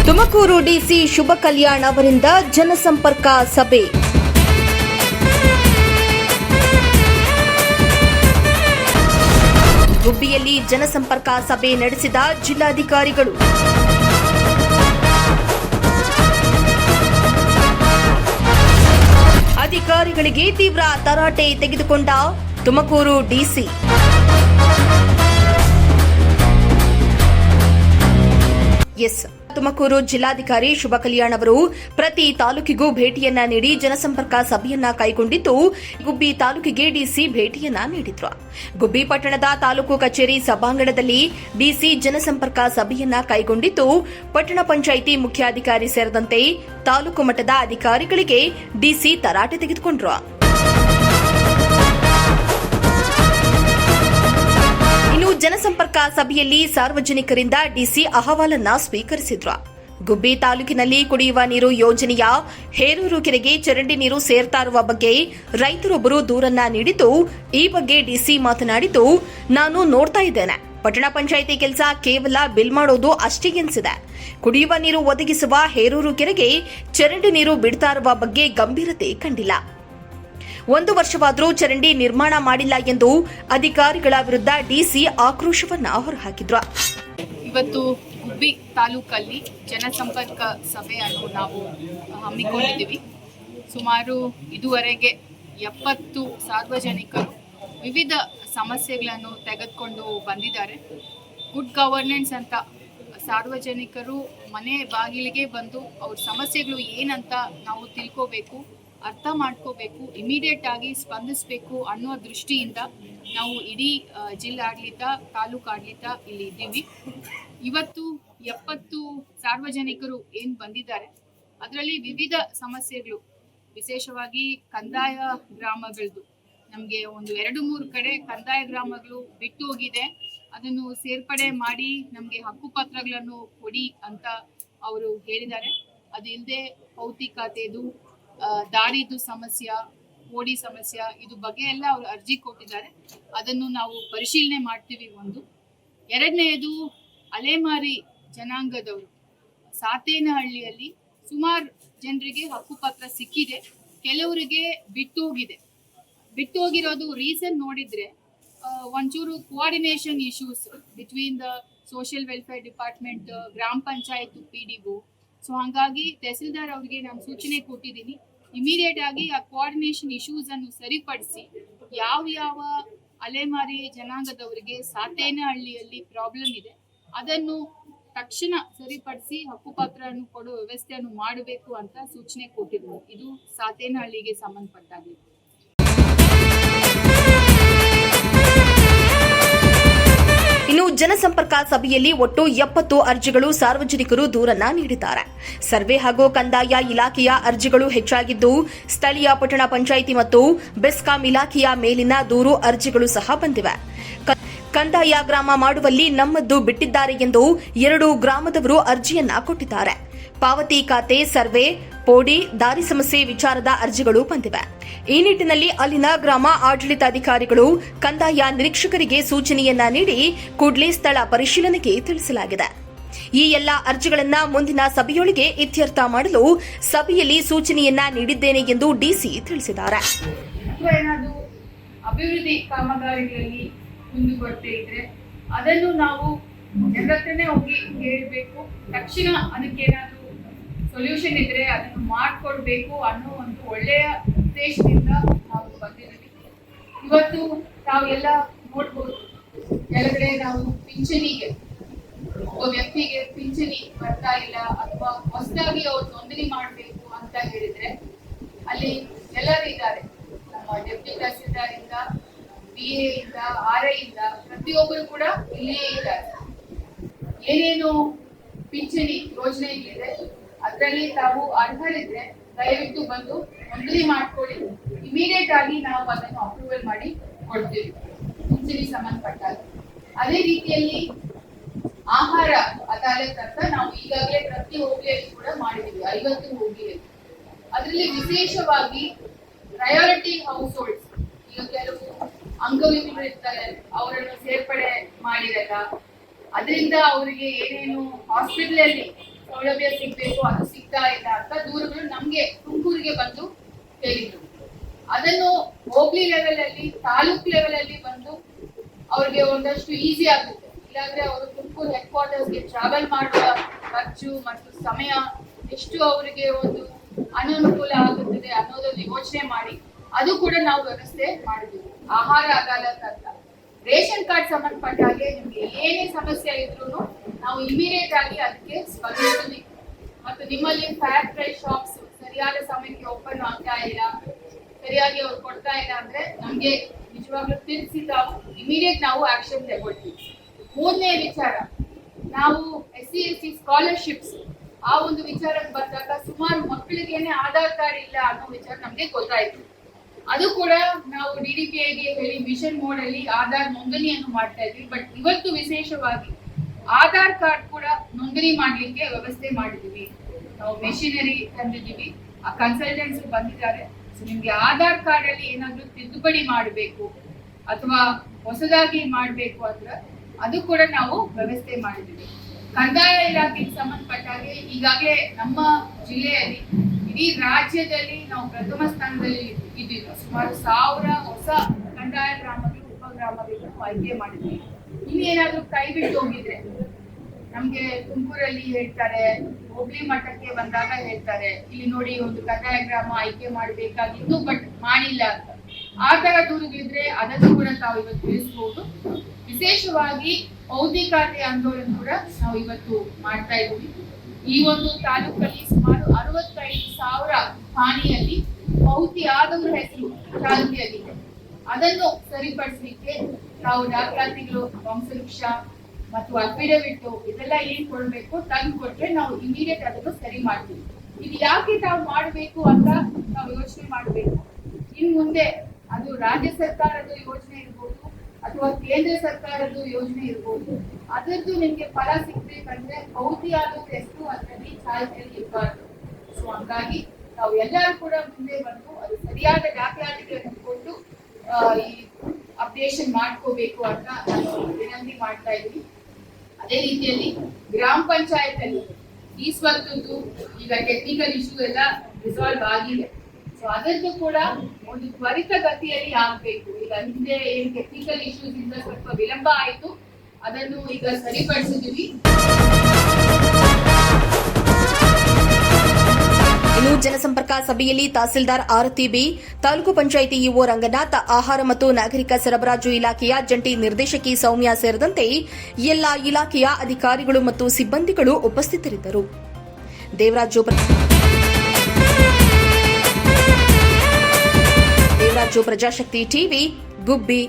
Tumakuru DC ಶುಭ ಕಲ್ಯಾಣ್ ಅವರಿಂದ ಜನಸಂಪರ್ಕ ಸಭೆ. ಗುಬ್ಬಿಯಲ್ಲಿ ಜನಸಂಪರ್ಕ ಸಭೆ ನಡೆಸಿದ ಜಿಲ್ಲಾಧಿಕಾರಿಗಳು. ಅಧಿಕಾರಿಗಳಿಗೆ ತೀವ್ರ ತರಾಟೆ ತೆಗೆದುಕೊಂಡ ತುಮಕೂರು ಡಿಸಿ. ತುಮಕೂರು ಜಿಲ್ಲಾಧಿಕಾರಿ ಶುಭ ಕಲ್ಯಾಣ್ ಅವರು ಪ್ರತಿ ತಾಲೂಕಿಗೂ ಭೇಟಿಯನ್ನ ನೀಡಿ ಜನಸಂಪರ್ಕ ಸಭೆಯನ್ನ ಕೈಗೊಂಡಿದ್ದು, ಗುಬ್ಬಿ ತಾಲೂಕಿಗೆ ಡಿಸಿ ಭೇಟಿಯನ್ನ ನೀಡಿದ್ರು. ಗುಬ್ಬಿ ಪಟ್ಟಣದ ತಾಲೂಕು ಕಚೇರಿ ಸಭಾಂಗಣದಲ್ಲಿ ಡಿಸಿ ಜನಸಂಪರ್ಕ ಸಭೆಯನ್ನ ಕೈಗೊಂಡಿದ್ದು, ಪಟ್ಟಣ ಪಂಚಾಯಿತಿ ಮುಖ್ಯಾಧಿಕಾರಿ ಸೇರಿದಂತೆ ತಾಲೂಕು ಮಟ್ಟದ ಅಧಿಕಾರಿಗಳಿಗೆ ಡಿಸಿ ತರಾಟೆ ತೆಗೆದುಕೊಂಡ್ರು. ಜನಸಂಪರ್ಕ ಸಭೆಯಲ್ಲಿ ಸಾರ್ವಜನಿಕರಿಂದ ಡಿಸಿ ಅಹವಾಲನ್ನ ಸ್ವೀಕರಿಸಿದ್ರು. ಗುಬ್ಬಿ ತಾಲೂಕಿನಲ್ಲಿ ಕುಡಿಯುವ ನೀರು ಯೋಜನೆಯ ಹೇರೂರು ಕೆರೆಗೆ ಚರಂಡಿ ನೀರು ಸೇರ್ತಾ ಇರುವ ಬಗ್ಗೆ ರೈತರೊಬ್ಬರು ದೂರನ್ನ ನೀಡಿದ್ದು, ಈ ಬಗ್ಗೆ ಡಿಸಿ ಮಾತನಾಡಿದ್ದು, ನಾನು ನೋಡ್ತಾ ಇದ್ದೇನೆ, ಪಟ್ಟಣ ಪಂಚಾಯಿತಿ ಕೆಲಸ ಕೇವಲ ಬಿಲ್ ಮಾಡೋದು ಅಷ್ಟೇ ಎನಿಸಿದೆ. ಕುಡಿಯುವ ನೀರು ಒದಗಿಸುವ ಹೇರೂರು ಕೆರೆಗೆ ಚರಂಡಿ ನೀರು ಬಿಡ್ತಾ ಇರುವ ಬಗ್ಗೆ ಗಂಭೀರತೆ ಕಂಡಿಲ್ಲ. 1 ವರ್ಷವಾದರೂ ಚರಂಡಿ ನಿರ್ಮಾಣ ಮಾಡಿಲ್ಲ ಎಂದು ಅಧಿಕಾರಿಗಳ ವಿರುದ್ಧ ಡಿಸಿ ಆಕ್ರೋಶವನ್ನ ಹೊರಹಾಕಿದ್ರು. ಇವತ್ತು ಗುಬ್ಬಿ ತಾಲೂಕಲ್ಲಿ ಜನಸಂಪರ್ಕ ಸಭೆಯನ್ನು ನಾವು ಹಮ್ಮಿಕೊಂಡಿದ್ದೀವಿ. ಸುಮಾರು ಇದುವರೆಗೆ 70 ಸಾರ್ವಜನಿಕರು ವಿವಿಧ ಸಮಸ್ಯೆಗಳನ್ನು ತೆಗೆದುಕೊಂಡು ಬಂದಿದ್ದಾರೆ. ಗುಡ್ ಗವರ್ನೆನ್ಸ್ ಅಂತ ಸಾರ್ವಜನಿಕರು ಮನೆ ಬಾಗಿಲಿಗೆ ಬಂದು ಅವ್ರ ಸಮಸ್ಯೆಗಳು ಏನಂತ ನಾವು ತಿಳ್ಕೋಬೇಕು, ಅರ್ಥ ಮಾಡ್ಕೋಬೇಕು, ಇಮಿಡಿಯೇಟ್ ಆಗಿ ಸ್ಪಂದಿಸಬೇಕು ಅನ್ನೋ ದೃಷ್ಟಿಯಿಂದ ನಾವು ಇಡೀ ಜಿಲ್ಲಾಡಳಿತ, ತಾಲೂಕು ಆಡಳಿತ ಇಲ್ಲಿ ಇದ್ದೀವಿ. ಇವತ್ತು 70 ಸಾರ್ವಜನಿಕರು ಏನು ಬಂದಿದ್ದಾರೆ, ಅದರಲ್ಲಿ ವಿವಿಧ ಸಮಸ್ಯೆಗಳು, ವಿಶೇಷವಾಗಿ ಕಂದಾಯ ಗ್ರಾಮಗಳದ್ದು ನಮಗೆ ಒಂದು 2-3 ಕಡೆ ಕಂದಾಯ ಗ್ರಾಮಗಳು ಬಿಟ್ಟು ಹೋಗಿದೆ. ಅದನ್ನು ಸೇರ್ಪಡೆ ಮಾಡಿ ನಮಗೆ ಹಕ್ಕುಪತ್ರಗಳನ್ನು ಕೊಡಿ ಅಂತ ಅವರು ಹೇಳಿದ್ದಾರೆ. ಅದು ಇಲ್ಲದೆ ಭೌತಿಕತೆದು, ದಾರಿದು ಸಮಸ್ಯೆ, ಕೋಡಿ ಸಮಸ್ಯೆ, ಇದು ಬಗ್ಗೆ ಎಲ್ಲ ಅವರು ಅರ್ಜಿ ಕೊಟ್ಟಿದ್ದಾರೆ. ಅದನ್ನು ನಾವು ಪರಿಶೀಲನೆ ಮಾಡ್ತೀವಿ. ಒಂದು ಎರಡನೆಯದು, ಅಲೆಮಾರಿ ಜನಾಂಗದವರು ಸಾತೇನಹಳ್ಳಿಯಲ್ಲಿ ಸುಮಾರು ಜನರಿಗೆ ಹಕ್ಕುಪತ್ರ ಸಿಕ್ಕಿದೆ, ಕೆಲವರಿಗೆ ಬಿಟ್ಟು ಹೋಗಿರೋದು ರೀಸನ್ ನೋಡಿದ್ರೆ ಒಂಚೂರು coordination issues between the social welfare department, ಗ್ರಾಮ ಪಂಚಾಯತ್, PDO. ಸೊ ಹಾಗಾಗಿ ತಹಸೀಲ್ದಾರ್ ಅವರಿಗೆ ನಾನು ಸೂಚನೆ ಕೊಟ್ಟಿದ್ದೀನಿ, ಇಮಿಡಿಯೇಟ್ ಆಗಿ ಆ ಕೋಆರ್ಡಿನೇಷನ್ ಇಶ್ಯೂಸ್ ಅನ್ನು ಸರಿಪಡಿಸಿ ಯಾವ ಅಲೆಮಾರಿ ಜನಾಂಗದವರಿಗೆ ಸಾತೇನಹಳ್ಳಿಯಲ್ಲಿ ಪ್ರಾಬ್ಲಮ್ ಇದೆ ಅದನ್ನು ತಕ್ಷಣ ಸರಿಪಡಿಸಿ ಹಕ್ಕುಪತ್ರವನ್ನು ಕೊಡುವ ವ್ಯವಸ್ಥೆಯನ್ನು ಮಾಡಬೇಕು ಅಂತ ಸೂಚನೆ ಕೊಟ್ಟಿದ್ದೀನಿ. ಇದು ಸಾತೇನಹಳ್ಳಿಗೆ ಸಂಬಂಧಪಟ್ಟಾಗಿದೆ. ಇನ್ನು ಜನಸಂಪರ್ಕ ಸಭೆಯಲ್ಲಿ ಒಟ್ಟು 70 ಅರ್ಜಿಗಳು ಸಾರ್ವಜನಿಕರು ದೂರನ್ನ ನೀಡಿದ್ದಾರೆ. ಸರ್ವೆ ಹಾಗೂ ಕಂದಾಯ ಇಲಾಖೆಯ ಅರ್ಜಿಗಳು ಹೆಚ್ಚಾಗಿದ್ದು, ಸ್ಥಳೀಯ ಪಟ್ಟಣ ಪಂಚಾಯಿತಿ ಮತ್ತು ಬೆಸ್ಕಾಂ ಇಲಾಖೆಯ ಮೇಲಿನ ದೂರು ಅರ್ಜಿಗಳು ಸಹ ಬಂದಿವೆ. ಕಂದಾಯ ಗ್ರಾಮ ಮಾಡುವಲ್ಲಿ ನಮ್ಮದ್ದು ಬಿಟ್ಟಿದ್ದಾರೆ ಎಂದು 2 ಗ್ರಾಮದವರು ಅರ್ಜಿಯನ್ನ ಕೊಟ್ಟಿದ್ದಾರೆ. ಪಾವತಿ ಖಾತೆ, ಸರ್ವೆ, ಪೋಡಿ, ದಾರಿ ಸಮಸ್ಯೆ ವಿಚಾರದ ಅರ್ಜಿಗಳು ಬಂದಿವೆ. ಈ ನಿಟ್ಟಿನಲ್ಲಿ ಅಲ್ಲಿನ ಗ್ರಾಮ ಆಡಳಿತಾಧಿಕಾರಿಗಳು ಕಂದಾಯ ನಿರೀಕ್ಷಕರಿಗೆ ಸೂಚನೆಯನ್ನ ನೀಡಿ ಕೂಡಲೇ ಸ್ಥಳ ಪರಿಶೀಲನೆಗೆ ತಿಳಿಸಲಾಗಿದೆ. ಈ ಎಲ್ಲ ಅರ್ಜಿಗಳನ್ನ ಮುಂದಿನ ಸಭೆಯೊಳಗೆ ಇತ್ಯರ್ಥ ಮಾಡಲು ಸಭೆಯಲ್ಲಿ ಸೂಚನೆಯನ್ನ ನೀಡಿದ್ದೇನೆ ಎಂದು ಡಿಸಿ ತಿಳಿಸಿದ್ದಾರೆ. ಅಭಿವೃದ್ಧಿ ಕಾಮಗಾರಿಗಳಲ್ಲಿ ಮುಂದುವರೆದೇ ಇದ್ರೆ ಅದನ್ನು ನಾವು ಜನರತ್ರನೇ ಹೋಗಿ ಹೇಳಬೇಕು, ತಕ್ಷಣ ಅದಕ್ಕೇನಾದ್ರೂ ಸೊಲ್ಯೂಷನ್ ಇದ್ರೆ ಅದನ್ನು ಮಾಡಿಕೊಡ್ಬೇಕು ಅನ್ನೋ ಒಂದು ಒಳ್ಳೆಯ ಉದ್ದೇಶದಿಂದ ನಾವು ಬಂದಿದ್ದೀವಿ. ಇವತ್ತು ತಾವೆಲ್ಲ ನೋಡ್ಬೋದು, ಕೆಳಗಡೆ ನಾವು ಪಿಂಚಣಿಗೆ ಒಬ್ಬ ವ್ಯಕ್ತಿಗೆ ಪಿಂಚಣಿ ಬರ್ತಾ ಇಲ್ಲ ಅಥವಾ ಹೊಸದಾಗಿ ಅವ್ರು ನೋಂದಣಿ ಮಾಡಬೇಕು ಅಂತ ಹೇಳಿದ್ರೆ ಅಲ್ಲಿ ಎಲ್ಲರೂ ಇದ್ದಾರೆ. ನಮ್ಮ ಡೆಪ್ಟಿ ತಹಸೀಲ್ದಾರ್ ಇಂದ, BA ಇಂದ, RI ಇಂದ ಪ್ರತಿಯೊಬ್ಬರು ಕೂಡ ಇಲ್ಲೇ ಇದ್ದಾರೆ. ಏನೇನು ಪಿಂಚಣಿ ಯೋಜನೆಗಳಿದೆ ಅದರಲ್ಲಿ ತಾವು ಅರ್ಹರಿದ್ರೆ ದಯವಿಟ್ಟು ಬಂದು ನೋಂದಣಿ ಮಾಡ್ಕೊಳ್ಳಿ. ಇಮಿಡಿಯೇಟ್ ಆಗಿ ನಾವು ಅದನ್ನು ಅಪ್ರೂವಲ್ ಮಾಡಿ ಕೊಡ್ತೀವಿ ಪಿಂಚಣಿ ಸಂಬಂಧಪಟ್ಟಾಗ. ಅದೇ ರೀತಿಯಲ್ಲಿ ಆಹಾರ ಅದಾಲತ್ ಅಂತ ನಾವು ಈಗಾಗಲೇ ಪ್ರತಿ ಹೋಬಳಿಯಲ್ಲಿ ಕೂಡ ಮಾಡಿದ್ದೀವಿ, 50 ಹೋಬಳಿಯಲ್ಲಿ. ಅದರಲ್ಲಿ ವಿಶೇಷವಾಗಿ ಪ್ರಯಾರಿಟಿ ಹೌಸ್ ಹೋಲ್ಡ್ಸ್, ಈಗ ಕೆಲವು ಅಂಗವಿಕಲರು ಇರ್ತಾರೆ, ಅವರನ್ನು ಸೇರ್ಪಡೆ ಮಾಡಿರಲ್ಲ, ಅದರಿಂದ ಅವರಿಗೆ ಏನೇನು ಹಾಸ್ಪಿಟಲ್ ಅಲ್ಲಿ ಸೌಲಭ್ಯ ಸಿಗ್ಬೇಕು, ಅದು ಸಿಗ್ತಾ ಇಲ್ಲ ಅಂತ ದೂರುಗಳು ನಮ್ಗೆ ತುಮಕೂರಿಗೆ ಬಂದು ಹೇಳಿದ್ರು. ಅದನ್ನು ಹೋಬ್ಳಿ ಲೆವೆಲ್ ಅಲ್ಲಿ, ತಾಲೂಕ್ ಲೆವೆಲ್ ಅಲ್ಲಿ ಬಂದು ಅವ್ರಿಗೆ ಒಂದಷ್ಟು ಈಸಿ ಆಗುತ್ತೆ. ಇಲ್ಲಾಂದ್ರೆ ಅವರು ತುಮಕೂರು ಹೆಡ್ ಕ್ವಾರ್ಟರ್ಸ್ಗೆ ಟ್ರಾವೆಲ್ ಮಾಡುವ ಖರ್ಚು ಮತ್ತು ಸಮಯ ಎಷ್ಟು ಅವರಿಗೆ ಒಂದು ಅನಾನುಕೂಲ ಆಗುತ್ತದೆ ಅನ್ನೋದನ್ನು ಯೋಚನೆ ಮಾಡಿ ಅದು ಕೂಡ ನಾವು ವ್ಯವಸ್ಥೆ ಮಾಡಿದ್ದೀವಿ. ಆಹಾರ ಅದಾಲತ್ ಅಂತ ರೇಷನ್ ಕಾರ್ಡ್ ಸಂಬಂಧಪಟ್ಟ ಹಾಗೆ ನಿಮ್ಗೆ ಏನೇ ಸಮಸ್ಯೆ ಇದ್ರೂ ನಾವು ಇಮಿಡಿಯೇಟ್ ಆಗಿ ಅದಕ್ಕೆ ಸ್ಪಂದಿಸ್ತೀವಿ. ಮತ್ತು ನಿಮ್ಮಲ್ಲಿ ಫ್ಯಾರ್ ಪ್ರೈಸ್ ಶಾಪ್ಸ್ ಸರಿಯಾದ ಸಮಯಕ್ಕೆ ಓಪನ್ ಆಗ್ತಾ ಇಲ್ಲ, ಸರಿಯಾಗಿ ಅವ್ರು ಕೊಡ್ತಾ ಇಲ್ಲ ಅಂದ್ರೆ ನಮ್ಗೆ ನಿಜವಾಗ್ಲೂ ತಿಳಿಸಿ ಇಮಿಡಿಯೇಟ್ ನಾವು ಆಕ್ಷನ್ ತಗೊಳ್ತೀವಿ. ಮೂರನೇ ವಿಚಾರ, ನಾವು SC/ST ಸ್ಕಾಲರ್ಶಿಪ್ಸ್ ಆ ಒಂದು ವಿಚಾರಕ್ಕೆ ಬಂದಾಗ ಸುಮಾರು ಮಕ್ಕಳಿಗೇನೆ ಆಧಾರ್ ಕಾರ್ಡ್ ಇಲ್ಲ ಅನ್ನೋ ವಿಚಾರ ನಮ್ಗೆ ಗೊತ್ತಾಯ್ತು. ಅದು ಕೂಡ ನಾವು DDPIಗೆ ಹೇಳಿ ಮಿಷನ್ ಮೋಡ್ ಅಲ್ಲಿ ಆಧಾರ್ ನೋಂದಣಿಯನ್ನು ಮಾಡ್ತಾ ಇದ್ವಿ. ಬಟ್ ಇವತ್ತು ವಿಶೇಷವಾಗಿ ಆಧಾರ್ ಕಾರ್ಡ್ ಕೂಡ ನೋಂದಣಿ ಮಾಡ್ಲಿಕ್ಕೆ ವ್ಯವಸ್ಥೆ ಮಾಡಿದೀವಿ. ನಾವು ಮೆಷಿನರಿ ತಂದಿದ್ದೀವಿ, ಆ ಕನ್ಸಲ್ಟೆಂಟ್ಸ್ ಬಂದಿದ್ದಾರೆ. ಸೊ ನಿಮ್ಗೆ ಆಧಾರ್ ಕಾರ್ಡ್ ಅಲ್ಲಿ ಏನಾದ್ರೂ ತಿದ್ದುಪಡಿ ಮಾಡಬೇಕು ಅಥವಾ ಹೊಸದಾಗಿ ಮಾಡಬೇಕು ಅಂದ್ರೆ ಅದು ಕೂಡ ನಾವು ವ್ಯವಸ್ಥೆ ಮಾಡಿದ್ದೀವಿ. ಕಂದಾಯ ಇಲಾಖೆಗೆ ಸಂಬಂಧಪಟ್ಟ ಹಾಗೆ ಈಗಾಗಲೇ ನಮ್ಮ ಜಿಲ್ಲೆಯಲ್ಲಿ ಇಡೀ ರಾಜ್ಯದಲ್ಲಿ ನಾವು ಪ್ರಥಮ ಸ್ಥಾನದಲ್ಲಿ ಇದ್ದೀವಿ. ಸುಮಾರು 1000 ಹೊಸ ಕಂದಾಯ ಗ್ರಾಮಗಳು, ಉಪಗ್ರಾಮಗಳನ್ನು ಆಯ್ಕೆ ಮಾಡಿದ್ವಿ. ಇನ್ನೇನಾದ್ರೂ ಕೈ ಬಿಟ್ಟು ಹೋಗಿದ್ರೆ ನಮ್ಗೆ ತುಮಕೂರಲ್ಲಿ ಹೇಳ್ತಾರೆ, ಹೋಬಳಿ ಮಟ್ಟಕ್ಕೆ ಬಂದಾಗ ಹೇಳ್ತಾರೆ ಇಲ್ಲಿ ನೋಡಿ ಒಂದು ಕಂದಾಯ ಗ್ರಾಮ ಆಯ್ಕೆ ಮಾಡಬೇಕಾಗಿತ್ತು ಬಟ್ ಮಾಡಿಲ್ಲ ಅಂತ. ಆ ತರ ದೂರುಗಳಿದ್ರೆ ಅದನ್ನು ಕೂಡ ತಾವು ಇವತ್ತು ತಿಳಿಸಬಹುದು. ವಿಶೇಷವಾಗಿ ಪೌತಿ ಖಾತೆ ಆಂದೋಲನ ಕೂಡ ನಾವು ಇವತ್ತು ಮಾಡ್ತಾ ಇದ್ದೀವಿ. ಈ ಒಂದು ತಾಲೂಕಲ್ಲಿ ಸುಮಾರು 65,000 ಹಾನಿಯಲ್ಲಿ ಪೌತಿ ಆದವರ ಹೆಸರು ಚಾಲ್ತಿಯಾಗಿದೆ. ಅದನ್ನು ಸರಿಪಡಿಸಲಿಕ್ಕೆ ನಾವು ದಾಖಲಾತಿಗಳು, ವಂಶವೃಕ್ಷ ಮತ್ತು ಅಫಿಡವಿಟ್ ಇದೆಲ್ಲ ಏನ್ ಕೊಡ್ಬೇಕು ತಂದು ಕೊಟ್ರೆ ನಾವು ಇಮಿಡಿಯೇಟ್ ಅದನ್ನು ಸರಿ ಮಾಡ್ತೀವಿ. ಇದು ಯಾಕೆ ತಾವು ಮಾಡಬೇಕು ಅಂತ ನಾವು ಯೋಚನೆ ಮಾಡಬೇಕು. ಇನ್ ಮುಂದೆ ಅದು ರಾಜ್ಯ ಸರ್ಕಾರದ ಯೋಜನೆ ಇರ್ಬೋದು ಅಥವಾ ಕೇಂದ್ರ ಸರ್ಕಾರದ ಯೋಜನೆ ಇರ್ಬೋದು, ಅದರದ್ದು ನಿಮ್ಗೆ ಫಲ ಸಿಗ್ಬೇಕಂದ್ರೆ ಪೌತಿ ಆದವ್ರ ಹೆಸರು ಅದರಲ್ಲಿ ಚಾಲ್ತಿಯಲ್ಲಿ ಇರಬಾರ್ದು. ಸೊ ಹಂಗಾಗಿ ನಾವು ಎಲ್ಲರೂ ಕೂಡ ಮುಂದೆ ಬಂದು ಅದು ಸರಿಯಾದ ದಾಖಲಾತಿಗಳನ್ನು ಕೊಟ್ಟು ಈ ಅಪ್ಡೇಷನ್ ಮಾಡ್ಕೋಬೇಕು ಅಂತ ನಾನು ವಿನಂತಿ ಮಾಡ್ತಾ ಇದ್ದೀನಿ. ಅದೇ ರೀತಿಯಲ್ಲಿ ಗ್ರಾಮ ಪಂಚಾಯತ್ ಅಲ್ಲಿ ಈ ಸ್ವತ್ತದ್ದು ಈಗ ಟೆಕ್ನಿಕಲ್ ಇಶ್ಯೂ ಎಲ್ಲ ರಿಸಾಲ್ವ್ ಆಗಿದೆ. ಸೊ ಅದರದ್ದು ಕೂಡ ಒಂದು ತ್ವರಿತ ಗತಿಯಲ್ಲಿ ಆಗ್ಬೇಕು. ಈಗ ಹಿಂದೆ ಏನ್ ಟೆಕ್ನಿಕಲ್ ಇಶ್ಯೂಸ್ ಇಂದ ಸ್ವಲ್ಪ ವಿಳಂಬ ಆಯ್ತು, ಅದನ್ನು ಈಗ ಸರಿಪಡಿಸಿದೀವಿ. ಇನ್ನು ಜನಸಂಪರ್ಕ ಸಭೆಯಲ್ಲಿ ತಹಸೀಲ್ದಾರ್ ಆರತಿ ಬಿ, ತಾಲೂಕು ಪಂಚಾಯಿತಿ ಇಒ ರಂಗನಾಥ್, ಆಹಾರ ಮತ್ತು ನಾಗರಿಕ ಸರಬರಾಜು ಇಲಾಖೆಯ ಜಂಟಿ ನಿರ್ದೇಶಕಿ ಸೌಮ್ಯ ಸೇರಿದಂತೆ ಎಲ್ಲ ಇಲಾಖೆಯ ಅಧಿಕಾರಿಗಳು ಮತ್ತು ಸಿಬ್ಬಂದಿಗಳು ಉಪಸ್ಥಿತರಿದ್ದರು. ದೇವರಾಜು ಪ್ರಜಾಶಕ್ತಿ ಟಿವಿ, ಗುಬ್ಬಿ.